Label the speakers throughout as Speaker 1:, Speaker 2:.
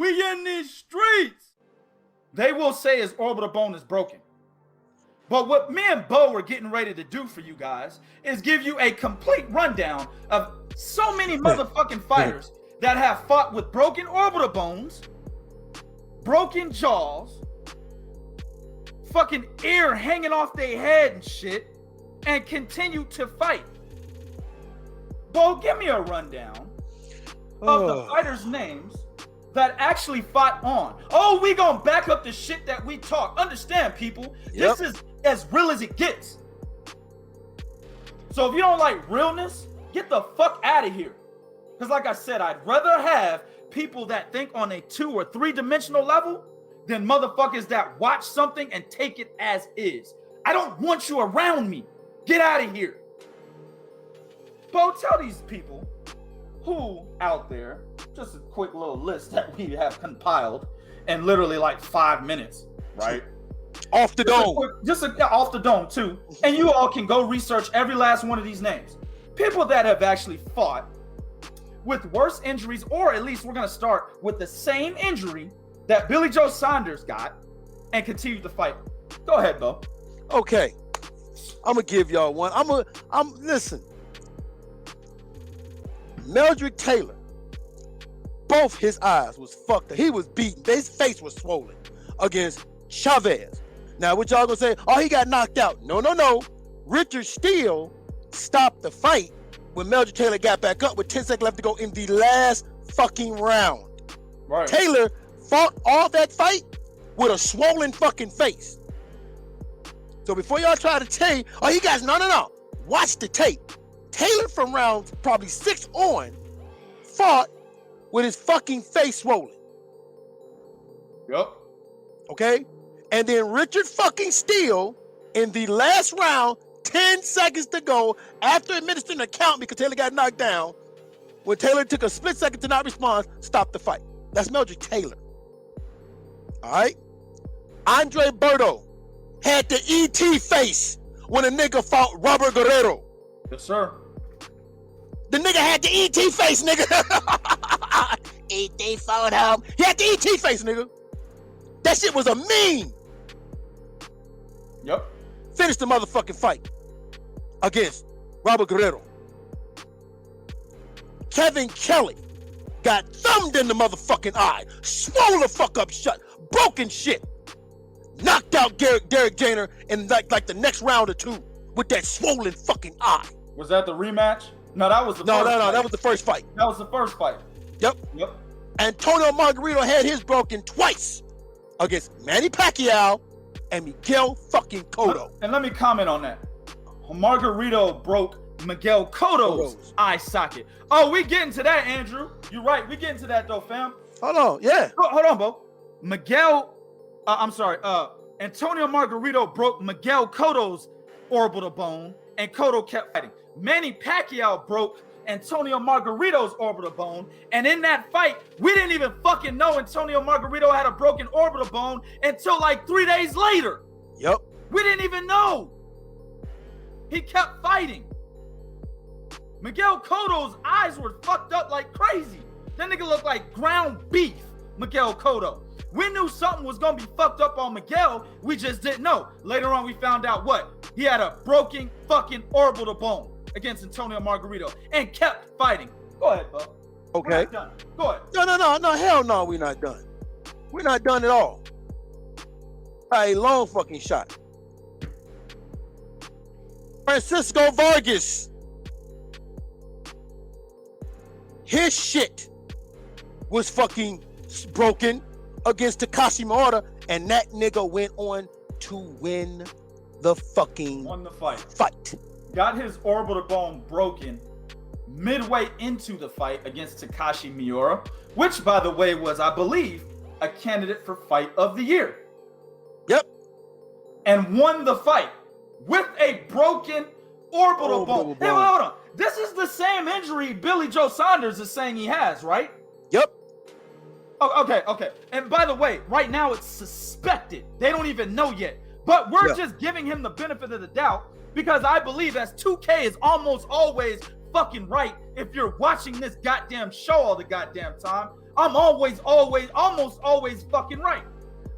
Speaker 1: We in these streets. They will say his orbital bone is broken. But what me and Bo are getting ready to do for you guys is give you a complete rundown of so many motherfucking fighters that have fought with broken orbital bones, broken jaws, fucking ear hanging off their head and shit, and continue to fight. Bo, give me a rundown of the fighters' names that actually fought on. Oh, we gonna back up the shit that we talk. Understand, people, this is as real as it gets. So if you don't like realness, get the fuck out of here. Because like I said, I'd rather have people that think on a 2 or 3 dimensional level than motherfuckers that watch something and take it as is. I don't want you around me. Get out of here. Bo, tell these people who out there, just a quick little list that we have compiled in literally like 5 minutes, right?
Speaker 2: Off the dome.
Speaker 1: Off the dome too. And you all can go research every last one of these names. People that have actually fought with worse injuries, or at least we're going to start with the same injury that Billy Joe Saunders got and continue to fight. Go ahead, Bo.
Speaker 2: Okay. I'm going to give y'all one. Listen. Meldrick Taylor, both his eyes was fucked up. He was beaten. His face was swollen against Chavez. Now, what y'all gonna say? Oh, he got knocked out. No. Richard Steele stopped the fight when Meldrick Taylor got back up with 10 seconds left to go in the last fucking round. Right. Taylor fought all that fight with a swollen fucking face. So before y'all try to say, oh, he got, no. Watch the tape. Taylor from round probably 6 on fought with his fucking face swollen.
Speaker 1: Yep.
Speaker 2: Okay? And then Richard fucking Steele in the last round, 10 seconds to go, after administering a count because Taylor got knocked down, when Taylor took a split second to not respond, stopped the fight. That's Meldrick Taylor. All right? Andre Berto had the ET face when a nigga fought Robert Guerrero.
Speaker 1: Yes, sir.
Speaker 2: The nigga had the ET face, nigga. ET fought him. He had the ET face, nigga. That shit was a meme.
Speaker 1: Yep.
Speaker 2: Finished the motherfucking fight against Robert Guerrero. Kevin Kelly got thumbed in the motherfucking eye, swole the fuck up shut, broken shit. Knocked out Derek Gainer in like the next round or 2 with that swollen fucking eye.
Speaker 1: Was that the rematch? No, that was the
Speaker 2: first
Speaker 1: fight.
Speaker 2: No, that was the first fight.
Speaker 1: That was the first fight.
Speaker 2: Yep. Antonio Margarito had his broken twice against Manny Pacquiao and Miguel fucking Cotto.
Speaker 1: And let me comment on that. Margarito broke Miguel Cotto's eye socket. Oh, we getting to that, Andrew. You're right. We getting to that though, fam.
Speaker 2: Hold on. Yeah.
Speaker 1: Hold on, Bo. Antonio Margarito broke Miguel Cotto's orbital bone, and Cotto kept fighting. Manny Pacquiao broke Antonio Margarito's orbital bone, and in that fight, we didn't even fucking know Antonio Margarito had a broken orbital bone until like 3 days later.
Speaker 2: Yep.
Speaker 1: We didn't even know. He kept fighting. Miguel Cotto's eyes were fucked up like crazy. That nigga looked like ground beef, Miguel Cotto. We knew something was gonna be fucked up on Miguel, we just didn't know. Later on, we found out what? He had a broken fucking orbital bone against Antonio Margarito and kept fighting. Go ahead, Bo.
Speaker 2: Okay.
Speaker 1: We're not done. Go ahead.
Speaker 2: No, hell no, we're not done. We're not done at all. A long fucking shot. Francisco Vargas. His shit was fucking broken against Takashi Miura, and that nigga went on to win the fucking fight.
Speaker 1: Got his orbital bone broken midway into the fight against Takashi Miura, which, by the way, was, I believe, a candidate for Fight of the Year.
Speaker 2: Yep.
Speaker 1: And won the fight with a broken orbital bone. Hey, hold on. This is the same injury Billy Joe Saunders is saying he has, right?
Speaker 2: Yep.
Speaker 1: Oh, okay. And by the way, right now it's suspected. They don't even know yet. But we're just giving him the benefit of the doubt because I believe as 2K is almost always fucking right if you're watching this goddamn show all the goddamn time. I'm almost always fucking right.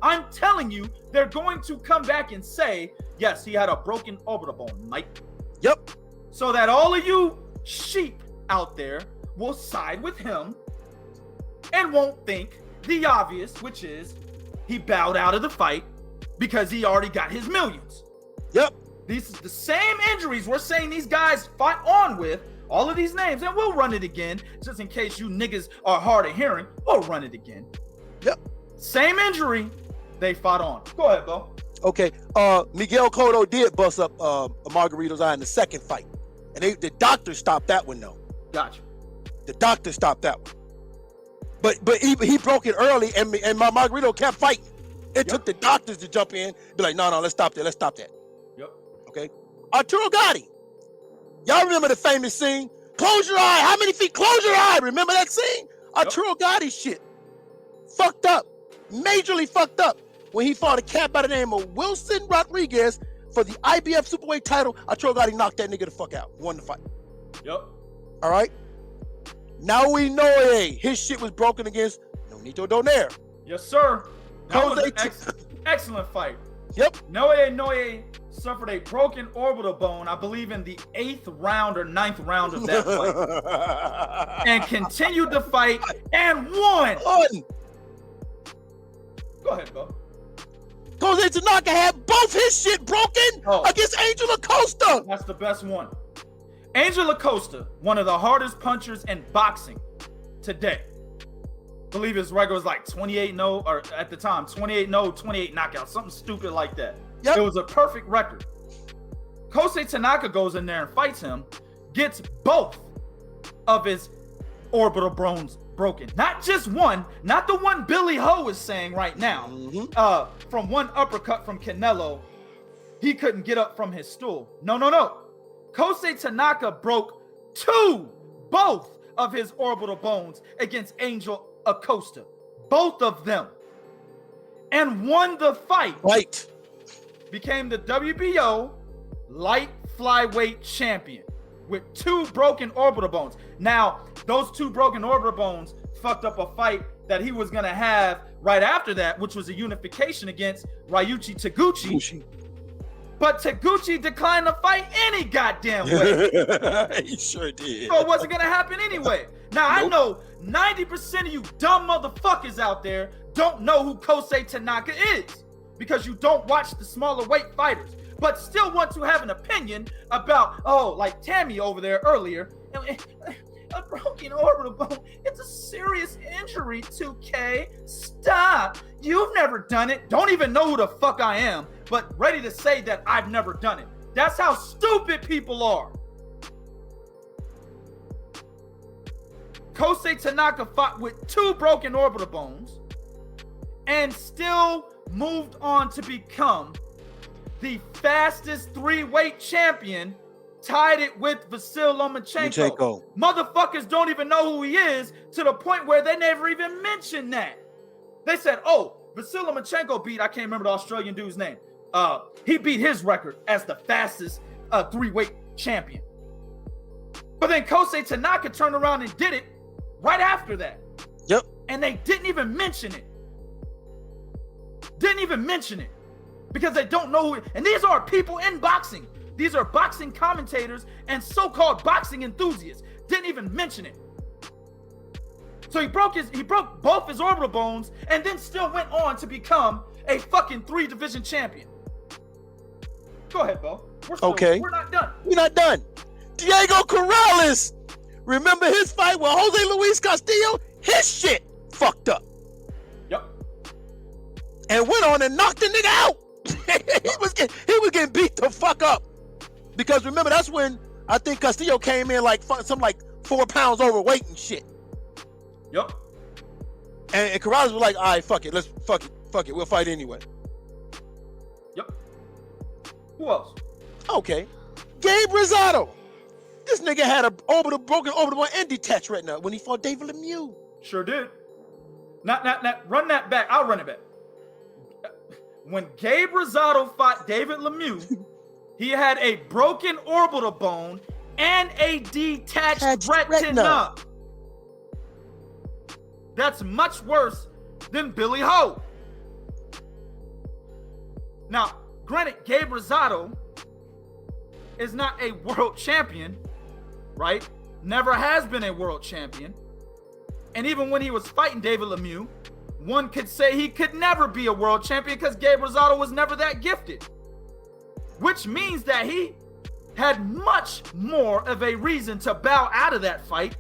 Speaker 1: I'm telling you, they're going to come back and say, yes, he had a broken orbital bone, Mike.
Speaker 2: Yep.
Speaker 1: So that all of you sheep out there will side with him and won't think the obvious, which is he bowed out of the fight because he already got his millions.
Speaker 2: Yep.
Speaker 1: These are the same injuries we're saying these guys fought on with, all of these names, and we'll run it again, just in case you niggas are hard of hearing. We'll run it again.
Speaker 2: Yep.
Speaker 1: Same injury they fought on. Go ahead, Bo.
Speaker 2: Okay. Miguel Cotto did bust up Margarito's eye in the second fight. And the doctor stopped that one, though.
Speaker 1: Gotcha.
Speaker 2: The doctor stopped that one. But he broke it early, and Margarito kept fighting. It took the doctors to jump in, be like, no, let's stop that. Let's stop that.
Speaker 1: Yep.
Speaker 2: Okay. Arturo Gatti. Y'all remember the famous scene? Close your eye. How many feet? Close your eye. Remember that scene? Arturo Gatti shit. Fucked up. Majorly fucked up. When he fought a cat by the name of Wilson Rodriguez for the IBF Superweight title, Arturo Gatti knocked that nigga the fuck out. Won the fight.
Speaker 1: Yep. All
Speaker 2: right. Now we know his shit was broken against Nonito Donaire.
Speaker 1: Yes, sir. That was an excellent fight.
Speaker 2: Yep.
Speaker 1: Noe suffered a broken orbital bone, I believe, in the 8th round or 9th round of that fight. And continued the fight and won. Go ahead, Bo.
Speaker 2: Jose Tanaka had both his shit broken against Angel Acosta.
Speaker 1: That's the best one. Angel Acosta, one of the hardest punchers in boxing today. I believe his record was like 28-0, or at the time, 28-0, 28 knockouts, something stupid like that. Yep. It was a perfect record. Jose Tanaka goes in there and fights him, gets both of his orbital bones broken. Not just one, not the one Billy Ho is saying right now. From one uppercut from Canelo, he couldn't get up from his stool. No. Jose Tanaka broke both of his orbital bones against Angel Acosta. Both of them. And won the fight.
Speaker 2: Right.
Speaker 1: Became the WBO light flyweight champion with 2 broken orbital bones. Now, those 2 broken orbital bones fucked up a fight that he was going to have right after that, which was a unification against Ryuichi Taguchi. But Taguchi declined the fight any goddamn way.
Speaker 2: He sure did.
Speaker 1: So it wasn't going to happen anyway. Now, I know 90% of you dumb motherfuckers out there don't know who Jose Tanaka is because you don't watch the smaller weight fighters, but still want to have an opinion about, like Tammy over there earlier, a broken orbital bone. It's a serious injury, 2K. Stop. You've never done it. Don't even know who the fuck I am, but ready to say that I've never done it. That's how stupid people are. Jose Tanaka fought with 2 broken orbital bones and still moved on to become the fastest 3-weight champion, tied it with Vasyl Lomachenko. Motherfuckers don't even know who he is, to the point where they never even mentioned that. They said, Vasyl Lomachenko beat, I can't remember the Australian dude's name. He beat his record as the fastest 3-weight champion. But then Jose Tanaka turned around and did it right after that.
Speaker 2: Yep.
Speaker 1: And they didn't even mention it. Because they don't know who, and these are people in boxing. These are boxing commentators and so-called boxing enthusiasts. Didn't even mention it. So he broke both his orbital bones and then still went on to become a fucking 3-division champion. Go ahead, Bo. We're not done.
Speaker 2: We're not done. Diego Corrales. Remember his fight with Jose Luis Castillo? His shit fucked up.
Speaker 1: Yep.
Speaker 2: And went on and knocked the nigga out. he was getting beat the fuck up. Because remember, that's when I think Castillo came in like 4 pounds overweight and shit.
Speaker 1: Yep.
Speaker 2: And Corrales was like, all right, fuck it. We'll fight anyway.
Speaker 1: Yep. Who else?
Speaker 2: Okay. Gabe Rosado. This nigga had a broken orbital and detached retina when he fought David Lemieux.
Speaker 1: Sure did. Not run that back. I'll run it back. When Gabe Rosado fought David Lemieux, he had a broken orbital bone and a detached retina. that's much worse than Billy Ho. Now, granted, Gabe Rosado is not a world champion, right? Never has been a world champion. And even when he was fighting David Lemieux, one could say he could never be a world champion because Gabe Rosado was never that gifted. Which means that he had much more of a reason to bow out of that fight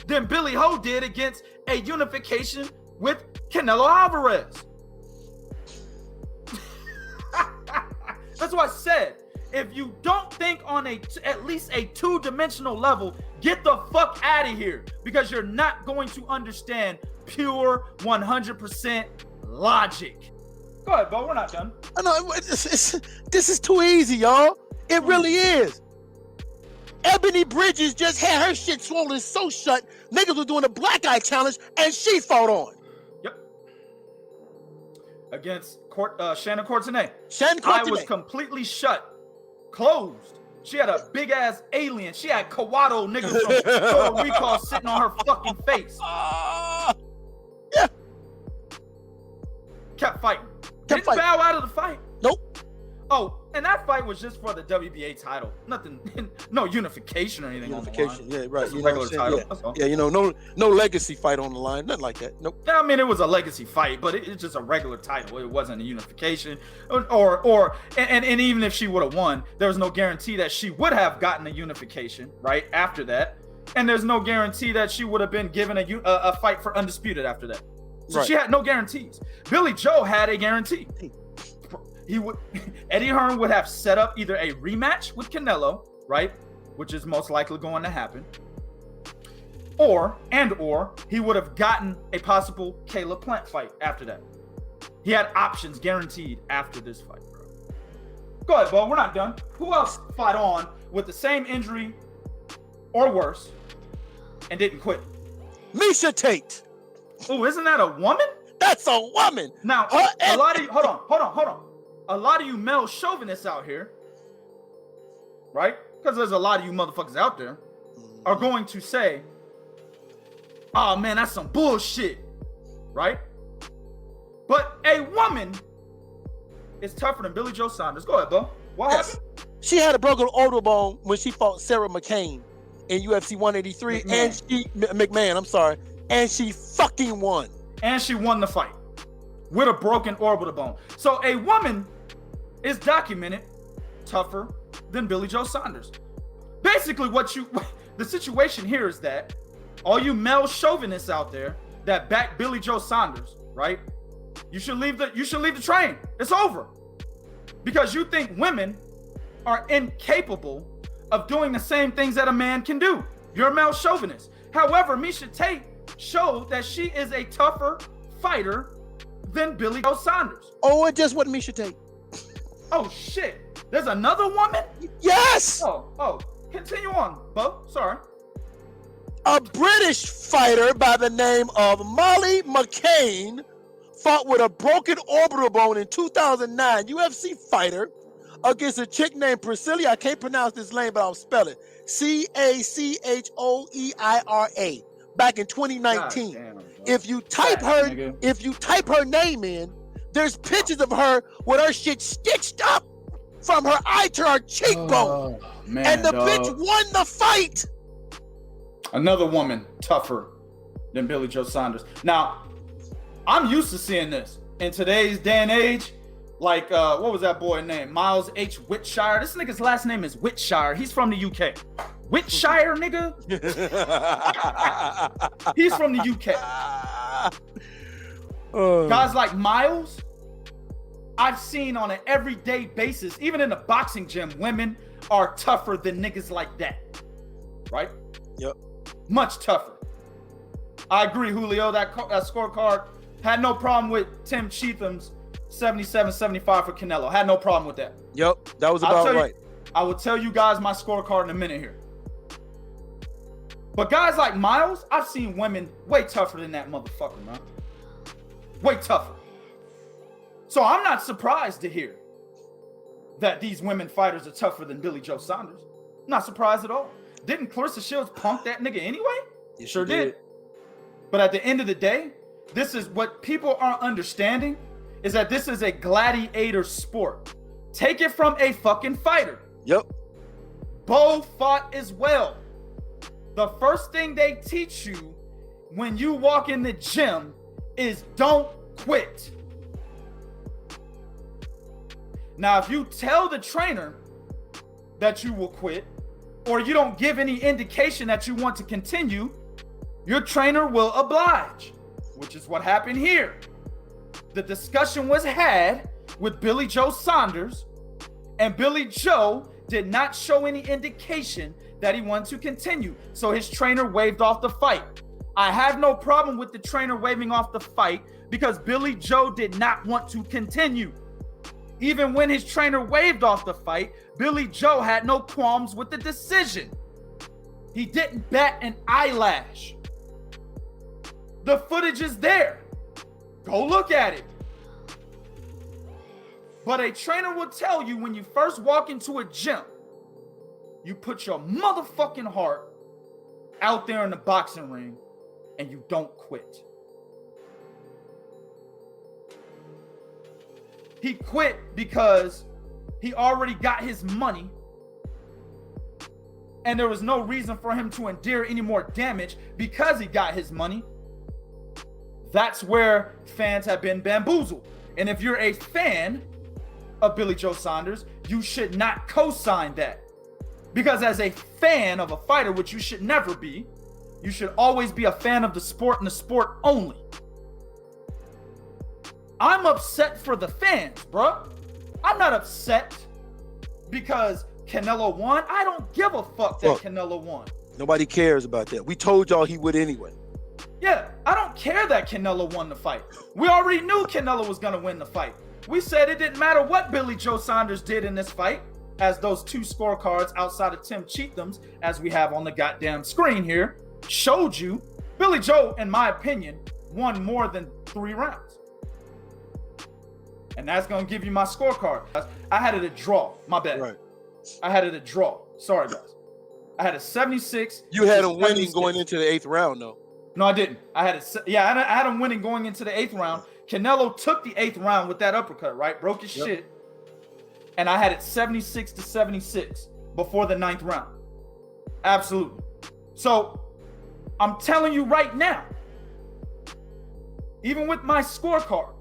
Speaker 1: than Billy Ho did against a unification with Canelo Alvarez. That's why I said, if you don't think on at least a two-dimensional level, get the fuck out of here, because you're not going to understand pure 100% logic. Go ahead, Bo. We're not done.
Speaker 2: I know this is too easy, y'all. It really is. Ebony Bridges just had her shit swollen so shut, niggas was doing a black eye challenge, and she fought on.
Speaker 1: Yep. Against Shannon Cortine.
Speaker 2: Shannon Cortine.
Speaker 1: I was completely shut, closed. She had a big ass alien. She had Kawato niggas from Total Recall sitting on her fucking face.
Speaker 2: Yeah.
Speaker 1: Kept fighting. Didn't bow out of the fight.
Speaker 2: Nope.
Speaker 1: Oh, and that fight was just for the WBA title. Nothing, no unification or anything.
Speaker 2: Unification,
Speaker 1: on the line.
Speaker 2: yeah, right.
Speaker 1: Just a regular title.
Speaker 2: Yeah.
Speaker 1: That's all.
Speaker 2: Yeah, no legacy fight on the line, nothing like that. Nope.
Speaker 1: Yeah, I mean, it was a legacy fight, but it's just a regular title. It wasn't a unification, and even if she would have won, there was no guarantee that she would have gotten a unification right after that, and there's no guarantee that she would have been given a fight for undisputed after that. So she had no guarantees. Billy Joe had a guarantee. Eddie Hearn would have set up either a rematch with Canelo, right, which is most likely going to happen, or he would have gotten a possible Caleb Plant fight after that. He had options guaranteed after this fight, bro. Go ahead, Bo. We're not done. Who else fought on with the same injury or worse and didn't quit?
Speaker 2: Miesha Tate.
Speaker 1: Oh, isn't that a woman?
Speaker 2: That's a woman.
Speaker 1: Now, a lot of you, hold on. A lot of you male chauvinists out here, right? Because there's a lot of you motherfuckers out there, are going to say, oh man, that's some bullshit, right? But a woman is tougher than Billy Joe Saunders. Go ahead, Bo. What happened?
Speaker 2: She had a broken orbital bone when she fought Sarah McCain in UFC 183, McMahon, and she fucking won. And she won
Speaker 1: the fight with a broken orbital bone. So a woman is documented tougher than Billy Joe Saunders. Basically, the situation here is that all you male chauvinists out there that back Billy Joe Saunders, right? You should leave the train. It's over. Because you think women are incapable of doing the same things that a man can do. You're a male chauvinist. However, Miesha Tate showed that she is a tougher fighter than Billy Joe Saunders.
Speaker 2: Oh, it just wasn't Miesha Tate.
Speaker 1: Oh shit! There's another woman?
Speaker 2: Yes!
Speaker 1: Oh, continue on, Bo. Sorry.
Speaker 2: A British fighter by the name of Molly McCain fought with a broken orbital bone in 2009. UFC fighter against a chick named Priscilla. I can't pronounce this name, but I'll spell it. Cachoeira. Back in 2019. Damn, if you type her name in, there's pictures of her with her shit stitched up from her eye to her cheekbone. And the bitch won the fight.
Speaker 1: Another woman tougher than Billy Joe Saunders. Now, I'm used to seeing this in today's day and age. Like, what was that boy named? Miles H. Whitshire. This nigga's last name is Whitshire. He's from the UK. Whitshire, nigga? He's from the UK. Guys like Miles, I've seen on an everyday basis, even in the boxing gym, women are tougher than niggas like that. Right?
Speaker 2: Yep.
Speaker 1: Much tougher. I agree, Julio. That scorecard had no problem with Tim Chetham's 77-75 for Canelo. Had no problem with that.
Speaker 2: Yep, that was about right.
Speaker 1: I will tell you guys my scorecard in a minute here. But guys like Miles, I've seen women way tougher than that motherfucker, man. Way tougher. So I'm not surprised to hear that these women fighters are tougher than Billy Joe Saunders. Not surprised at all. Didn't Clarissa Shields punk that nigga anyway?
Speaker 2: Yes,
Speaker 1: sure did. But at the end of the day, this is what people aren't understanding, is that this is a gladiator sport. Take it from a fucking fighter.
Speaker 2: Yep.
Speaker 1: Bo fought as well. The first thing they teach you when you walk in the gym is don't quit. Now, if you tell the trainer that you will quit, or you don't give any indication that you want to continue, your trainer will oblige, which is what happened here. The discussion was had with Billy Joe Saunders, and Billy Joe did not show any indication that he wanted to continue. So his trainer waved off the fight. I have no problem with the trainer waving off the fight because Billy Joe did not want to continue. Even when his trainer waved off the fight, Billy Joe had no qualms with the decision. He didn't bat an eyelash. The footage is there. Go look at it. But a trainer will tell you when you first walk into a gym, you put your motherfucking heart out there in the boxing ring and you don't quit. He quit because he already got his money and there was no reason for him to endure any more damage because he got his money. That's where fans have been bamboozled. And if you're a fan of Billy Joe Saunders, you should not co-sign that. Because as a fan of a fighter, which you should never be, you should always be a fan of the sport and the sport only. I'm upset for the fans, bro. I'm not upset because Canelo won. I don't give a fuck that Canelo won.
Speaker 2: Nobody cares about that. We told y'all he would anyway.
Speaker 1: Yeah, I don't care that Canelo won the fight. We already knew Canelo was going to win the fight. We said it didn't matter what Billy Joe Saunders did in this fight, as those two scorecards outside of Tim Cheatham's, as we have on the goddamn screen here, showed you. Billy Joe, in my opinion, won more than 3 rounds. And that's going to give you my scorecard. I had it a draw. My bad. Right. I had it a draw. Sorry, guys. I had a 76.
Speaker 2: You had him winning going into the 8th round, though.
Speaker 1: No, I didn't. I had I had him winning going into the 8th round. Canelo took the 8th round with that uppercut, right? Broke his shit. And I had it 76-76 before the 9th round. Absolutely. So I'm telling you right now, even with my scorecard,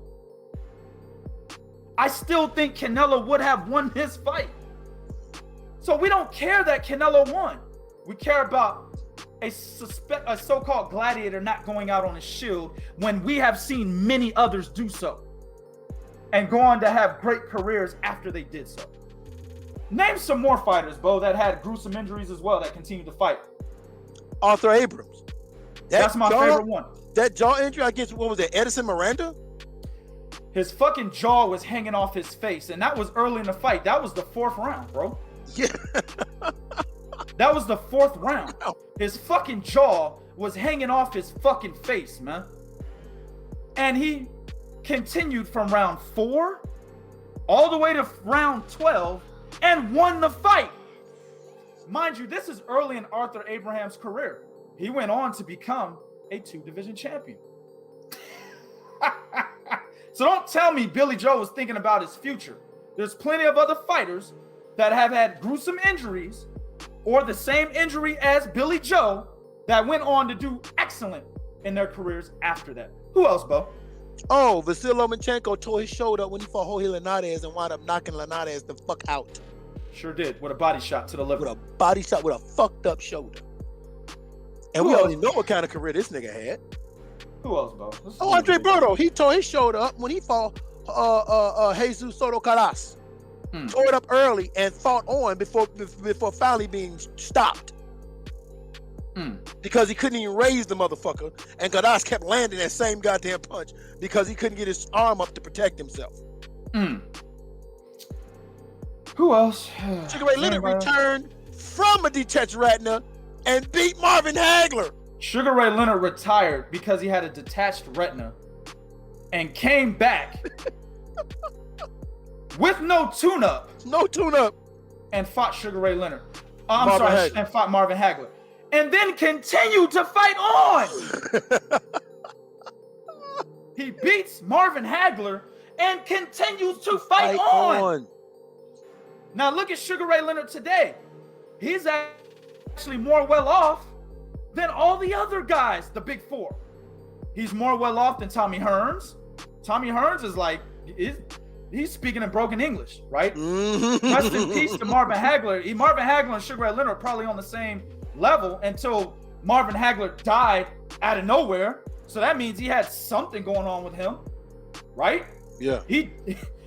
Speaker 1: I still think Canelo would have won this fight. So we don't care that Canelo won. We care about a so-called gladiator not going out on his shield when we have seen many others do so and go on to have great careers after they did so. Name some more fighters, Bo, that had gruesome injuries as well that continue to fight.
Speaker 2: Arthur Abrams.
Speaker 1: That's my favorite one.
Speaker 2: That jaw injury against, what was it, Edison Miranda?
Speaker 1: His fucking jaw was hanging off his face, and that was early in the fight. That was the 4th round, bro.
Speaker 2: Yeah.
Speaker 1: That was the 4th round. His fucking jaw was hanging off his fucking face, man. And he continued from round 4 all the way to round 12 and won the fight. Mind you, this is early in Arthur Abraham's career. He went on to become a 2-division champion. So don't tell me Billy Joe was thinking about his future. There's plenty of other fighters that have had gruesome injuries or the same injury as Billy Joe that went on to do excellent in their careers after that. Who else, Bo?
Speaker 2: Oh, Vasyl Lomachenko tore his shoulder when he fought Jorge Linares and wound up knocking Linares the fuck out.
Speaker 1: Sure did, with a body shot to the liver.
Speaker 2: With a body shot with a fucked up shoulder. And we already know what kind of career this nigga had.
Speaker 1: Who else, Bo?
Speaker 2: Oh, Andre Berto. He tore his shoulder up when he fought Jesus Soto Caras. Tore it up early and fought on before finally being stopped. Because he couldn't even raise the motherfucker, and Caras kept landing that same goddamn punch because he couldn't get his arm up to protect himself.
Speaker 1: Who else?
Speaker 2: Sugar Ray Leonard returned from a detached retina and beat Marvin Hagler.
Speaker 1: Sugar Ray Leonard retired because he had a detached retina and came back with no tune-up.
Speaker 2: No tune-up.
Speaker 1: And fought Sugar Ray Leonard. And fought Marvin Hagler. And then continued to fight on. He beats Marvin Hagler and continues to fight on. Now look at Sugar Ray Leonard today. He's actually more well off than all the other guys, the big four. He's more well off than Tommy Hearns. Tommy Hearns is like, he's speaking in broken English, right? Rest in peace to Marvin Hagler. Marvin Hagler and Sugar Ray Leonard are probably on the same level until Marvin Hagler died out of nowhere. So that means he had something going on with him, right?
Speaker 2: Yeah.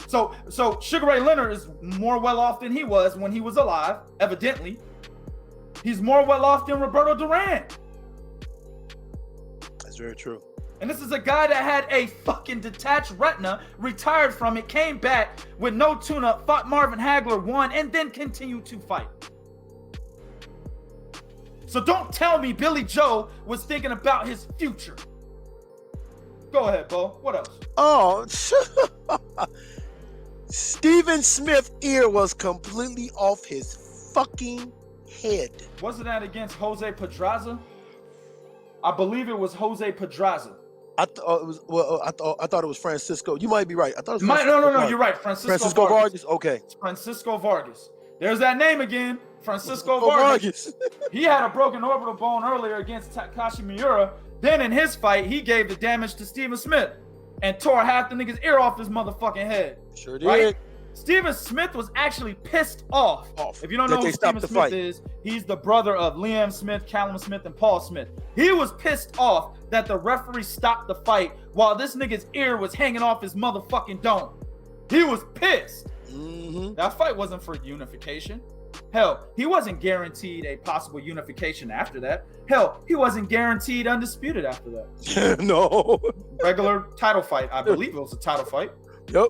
Speaker 1: So Sugar Ray Leonard is more well off than he was when he was alive, evidently. He's more well off than Roberto Duran.
Speaker 2: That's very true.
Speaker 1: And this is a guy that had a fucking detached retina, retired from it, came back with no tune-up, fought Marvin Hagler, won, and then continued to fight. So don't tell me Billy Joe was thinking about his future. Go ahead, Bo. What else?
Speaker 2: Oh, Stephen Smith's ear was completely off his fucking head.
Speaker 1: Wasn't that against Jose Pedraza? I believe it was Jose Pedraza.
Speaker 2: I thought it was Francisco. You might be right. I thought it was Francisco.
Speaker 1: No, you're right. Francisco
Speaker 2: Vargas. Okay.
Speaker 1: It's Francisco Vargas. There's that name again. Francisco Vargas. He had a broken orbital bone earlier against Takashi Miura. Then in his fight, he gave the damage to Stephen Smith and tore half the nigga's ear off his motherfucking head.
Speaker 2: Sure did.
Speaker 1: Right? Stephen Smith was actually pissed off. If you don't know who Stephen Smith is, he's the brother of Liam Smith, Callum Smith, and Paul Smith. He was pissed off that the referee stopped the fight while this nigga's ear was hanging off his motherfucking dome. He was pissed. That fight wasn't for unification. Hell, he wasn't guaranteed a possible unification after that. Hell, he wasn't guaranteed undisputed after that.
Speaker 2: No.
Speaker 1: Regular title fight. I believe it was a title fight.
Speaker 2: Yep.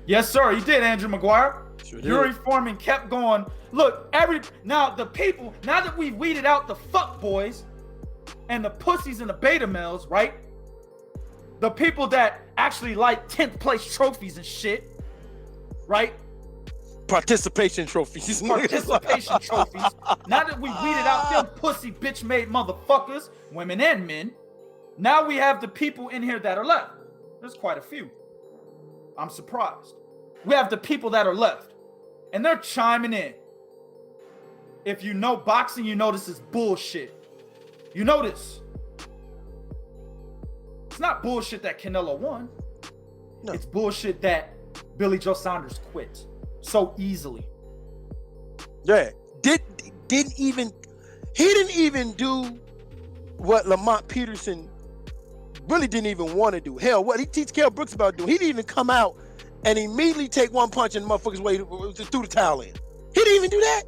Speaker 1: Yes, sir. He did, Andrew Maguire.
Speaker 2: Sure
Speaker 1: Yuri Foreman kept going. Look, now that we've weeded out the fuck boys and the pussies and the beta males, right? The people that actually like 10th place trophies and shit, right?
Speaker 2: Participation trophies.
Speaker 1: Participation trophies. Now that we weeded out them pussy bitch made motherfuckers, women and men, now we have the people in here that are left. There's quite a few. I'm surprised. We have the people that are left, and they're chiming in. If you know boxing, you know this is bullshit. You know this. It's not bullshit that Canelo won. No. It's bullshit that Billy Joe Saunders quit so easily.
Speaker 2: Yeah. He didn't even do what Lamont Peterson really didn't even want to do. Hell, what he teach Kell Brooks about doing. He didn't even come out and immediately take one punch and the motherfucker's way threw the towel in. He didn't even do that.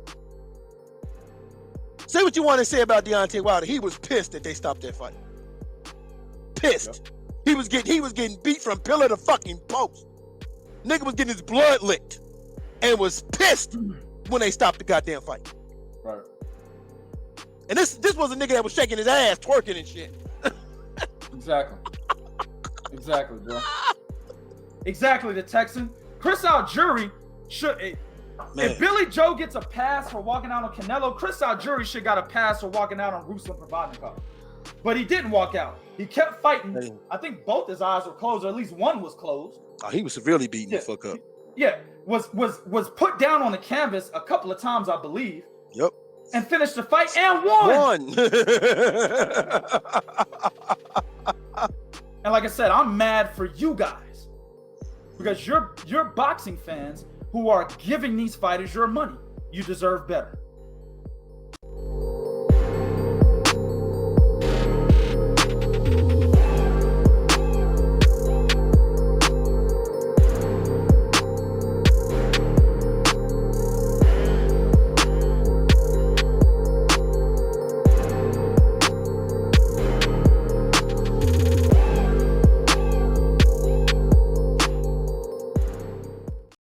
Speaker 2: Say what you want to say about Deontay Wilder. He was pissed that they stopped that fight. Pissed. Yep. He was getting beat from pillar to fucking post. Nigga was getting his blood licked and was pissed when they stopped the goddamn fight.
Speaker 1: Right.
Speaker 2: And this was a nigga that was shaking his ass, twerking and shit.
Speaker 1: Exactly, bro. Exactly, the Texan. Chris Algieri should. If Billy Joe gets a pass for walking out on Canelo, Chris Algieri should got a pass for walking out on Ruslan Provodnikov. But he didn't walk out. He kept fighting. I think both his eyes were closed, or at least one was closed.
Speaker 2: Oh, he was severely beaten the fuck up.
Speaker 1: Yeah, was put down on the canvas a couple of times, I believe.
Speaker 2: Yep.
Speaker 1: And finished the fight and won. And like I said, I'm mad for you guys because you're boxing fans who are giving these fighters your money. You deserve better.